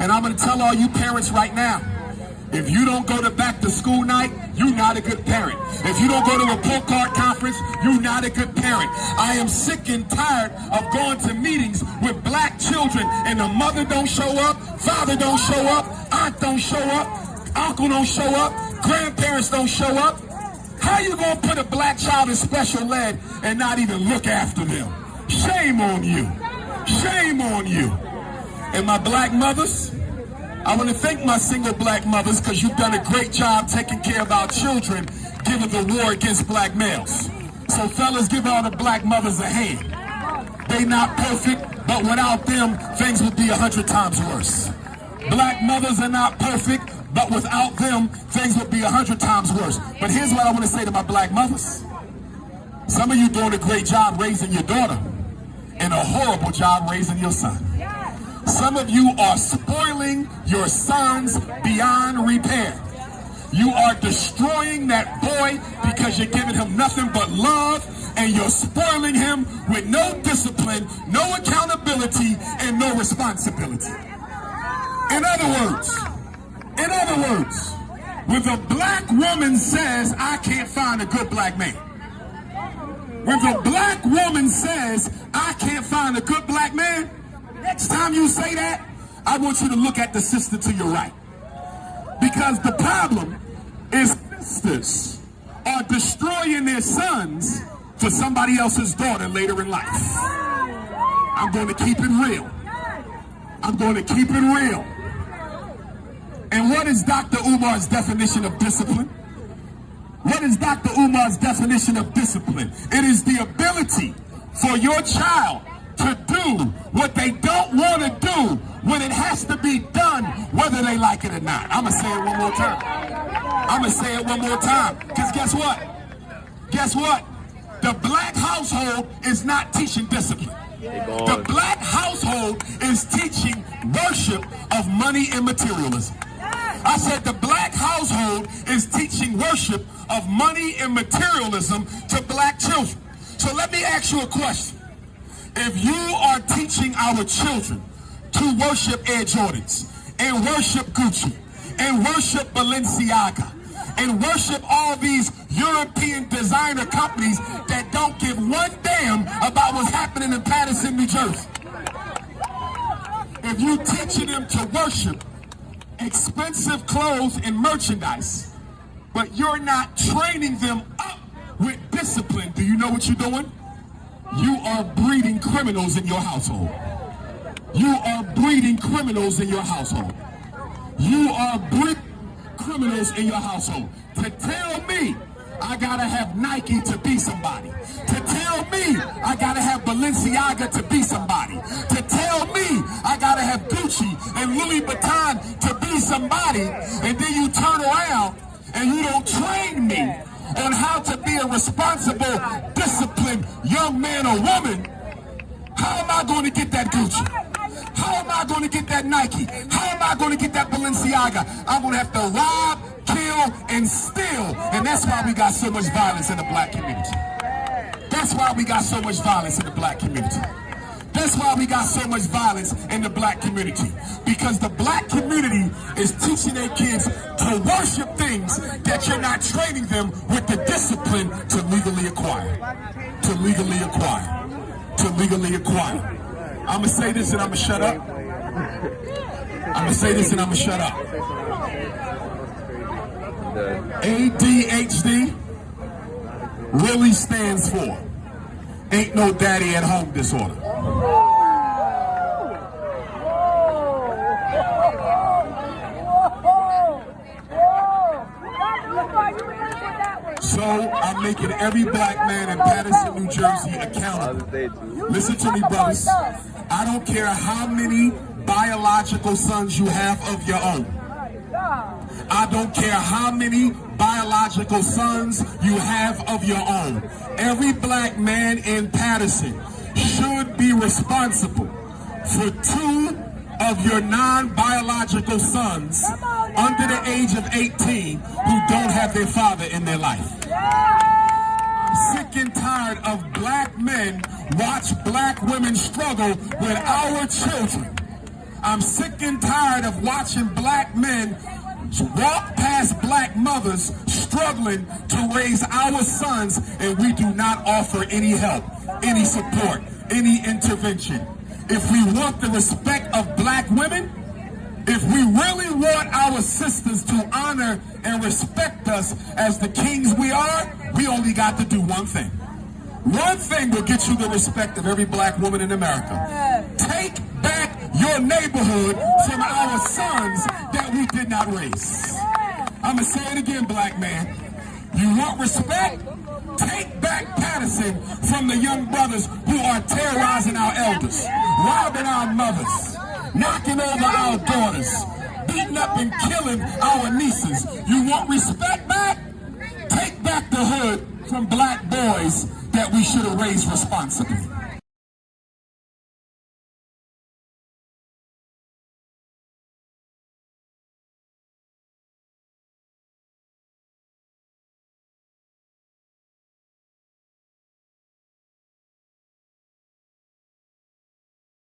And I'm going to tell all you parents right now, if you don't go to back to school night, you're not a good parent. If you don't go to a report card conference, you're not a good parent. I am sick and tired of going to meetings with black children and the mother don't show up, father don't show up, aunt don't show up, uncle don't show up, grandparents don't show up. How you gonna put a black child in special ed and not even look after them? Shame on you. Shame on you. And my black mothers, I want to thank my single black mothers because you've done a great job taking care of our children, given the war against black males. So fellas, give all the black mothers a hand. They not perfect, but without them, things would be 100 times worse. Black mothers are not perfect, but without them, things would be 100 times worse. But here's what I want to say to my black mothers. Some of you doing a great job raising your daughter and a horrible job raising your son. Some of you are spoiling your sons beyond repair. You are destroying that boy because you're giving him nothing but love, and you're spoiling him with no discipline, no accountability, and no responsibility. In other words, when a black woman says, I can't find a good black man, when the black woman says, I can't find a good black man, next time you say that, I want you to look at the sister to your right. Because the problem is sisters are destroying their sons for somebody else's daughter later in life. I'm going to keep it real. I'm going to keep it real. And what is Dr. Umar's definition of discipline? What is Dr. Umar's definition of discipline? It is the ability for your child to do what they don't want to do when it has to be done, whether they like it or not. I'm going to say it one more time. I'm going to say it one more time. Because guess what? Guess what? The black household is not teaching discipline. The black household is teaching worship of money and materialism. I said the black household is teaching worship of money and materialism to black children. So let me ask you a question. If you are teaching our children to worship Air Jordans and worship Gucci and worship Balenciaga and worship all these European designer companies that don't give one damn about what's happening in Patterson, New Jersey, if you teaching them to worship expensive clothes and merchandise, but you're not training them up with discipline, do you know what you're doing? You are breeding criminals in your household. You are breeding criminals in your household. You are breeding criminals in your household. To tell me I gotta have Nike to be somebody. To tell me I gotta have Balenciaga to be somebody. To tell me I gotta have Gucci and Louis Vuitton to be somebody, and then you turn around and you don't train me on how to be a responsible, disciplined young man or woman, how am I going to get that Gucci? How am I going to get that Nike? How am I going to get that Balenciaga? I'm going to have to rob, kill, and steal. And that's why we got so much violence in the black community. That's why we got so much violence in the black community. That's why we got so much violence in the black community. Because the black community is teaching their kids to worship things that you're not training them with the discipline to legally acquire. To legally acquire. To legally acquire. I'm going to say this and I'm going to shut up. I'm going to say this and I'm going to shut up. ADHD really stands for Ain't No Daddy at Home Disorder. So I'm making every black man in Patterson, New Jersey accountable. Listen to me, brothers. I don't care how many biological sons you have of your own. I don't care how many biological sons you have of your own. Every black man in Patterson should be responsible for 2 of your non-biological sons under the age of 18 who don't have their father in their life. I'm sick and tired of black men watch black women struggle with our children. I'm sick and tired of walk past black mothers struggling to raise our sons, and we do not offer any help, any support, any intervention. If we want the respect of black women, if we really want our sisters to honor and respect us as the kings we are, we only got to do one thing. One thing will get you the respect of every black woman in America. Take back your neighborhood from our sons that we did not raise. I'm going to say it again, black man. You want respect? Take back Patterson from the young brothers who are terrorizing our elders, robbing our mothers, knocking over our daughters, beating up and killing our nieces. You want respect back? Take back the hood from black boys that we should have raised responsibly.